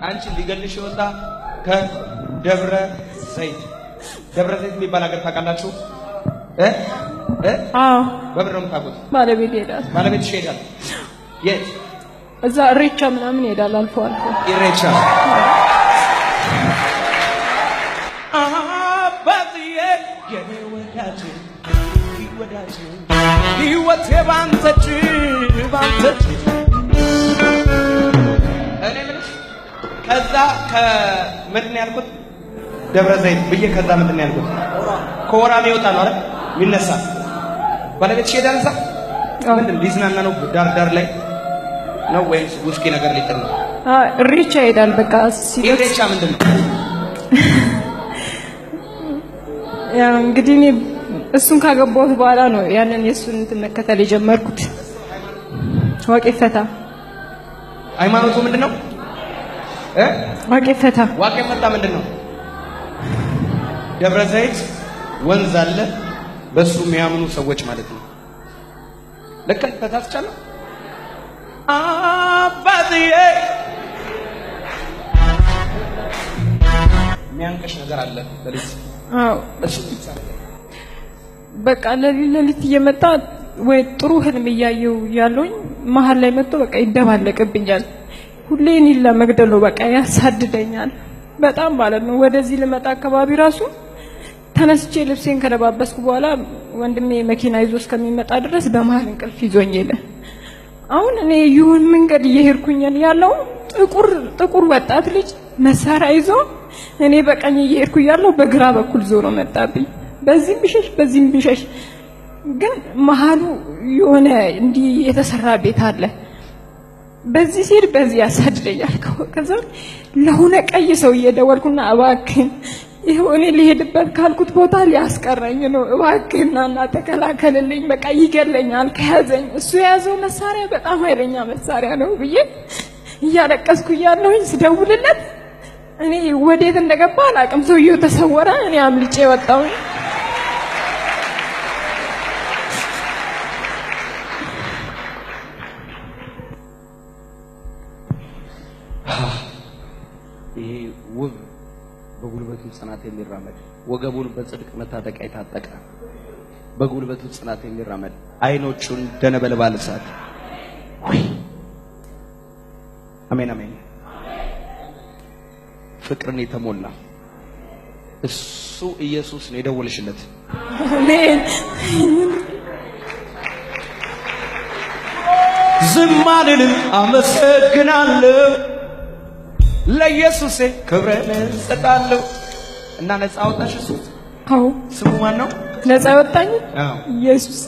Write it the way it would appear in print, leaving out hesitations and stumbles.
አንቺ ሊገልሽ ወጣ ከደብረ ዘይት የሚባል ሀገር ታውቃላችሁ? በብር ነው የምታውቁት? ባለቤት ይሄዳል። ባለቤትሽ ይሄዳል? የት? እዛ ኢሬቻ ምናምን ይሄዳል አልፎ አልፎ። ኢሬቻ አባትዬ የኔ ወዳጅ ህይወቴ ባንተች እኔ ምንሽ ከዛ ከምንድን ያልኩት ደብረ ዘይት ብዬ ከዛ ምንድን ያልኩት ከወራ የሚወጣ ነው አይደል የሚነሳ ባለቤትሽ ይሄዳል እዛ ምንድን ሊዝናና ነው ዳር ላይ ነው ወይስ ውስኪ ነገር ሊጥል ነው? ኢሬቻ ይሄዳል። በቃ ኢሬቻ ምንድን ነው? ያ እንግዲህ እኔ እሱን ካገባሁት በኋላ ነው ያንን የሱን እንትን መከተል የጀመርኩት። ዋቄ ፈታ ሃይማኖቱ ምንድነው? ዋቄ ፈታ ምንድነው? ደብረ ዘይት ወንዝ አለ፣ በሱ የሚያምኑ ሰዎች ማለት ነው። ለካ ፈታ ተቻለ አባትዬ የሚያንቀሽ ነገር አለ ለልጅ እሱ በቃ ለሊት እየመጣ ወይ ጥሩ ህልም እያየው ያለውኝ መሀል ላይ መጥቶ በቃ ይደባለቅብኛል። ሁሌ እኔን ለመግደል ነው በቃ ያሳድደኛል በጣም ማለት ነው። ወደዚህ ልመጣ አካባቢ ራሱ ተነስቼ ልብሴን ከለባበስኩ በኋላ ወንድሜ መኪና ይዞ እስከሚመጣ ድረስ በመሀል እንቅልፍ ይዞኝ ይለ አሁን እኔ ይሁን መንገድ እየሄድኩኝ ያለው ጥቁር ወጣት ልጅ መሳሪያ ይዞ እኔ በቀኝ እየሄድኩ ያለው በግራ በኩል ዞሮ መጣብኝ። በዚህም ብሸሽ ግን መሃሉ የሆነ እንዲህ የተሰራ ቤት አለ። በዚህ ሲል በዚህ ያሳድደኛል። ከዛ ለሆነ ቀይ ሰው እየደወልኩና እባክህን ይሄው እኔ ልሄድበት ካልኩት ቦታ ሊያስቀረኝ ነው፣ እባክህና እና ተከላከልልኝ፣ በቃ ይገለኛል ከያዘኝ። እሱ የያዘው መሳሪያ በጣም ኃይለኛ መሳሪያ ነው ብዬ እያለቀስኩ እያለሁኝ ስደውልለት እኔ ወዴት እንደገባ አላውቅም። ሰውየው ተሰወረ። እኔ አምልጬ ወጣሁኝ። ይሄ ውብ በጉልበቱ ጽናት የሚራመድ ወገቡን በጽድቅ መታጠቂያ የታጠቀ በጉልበቱ ጽናት የሚራመድ አይኖቹን ደነበልባል እሳት አሜን አሜን ፍቅርን የተሞላ እሱ ኢየሱስ ነው የደወልሽለት። አሜን ዝም አልልም አመሰግናለሁ ለኢየሱስ ክብርን እሰጣለሁ። እና ነፃ አወጣሽ እሱ? አዎ። ስሙ ማን ነው? ነፃ አወጣኝ ኢየሱስ።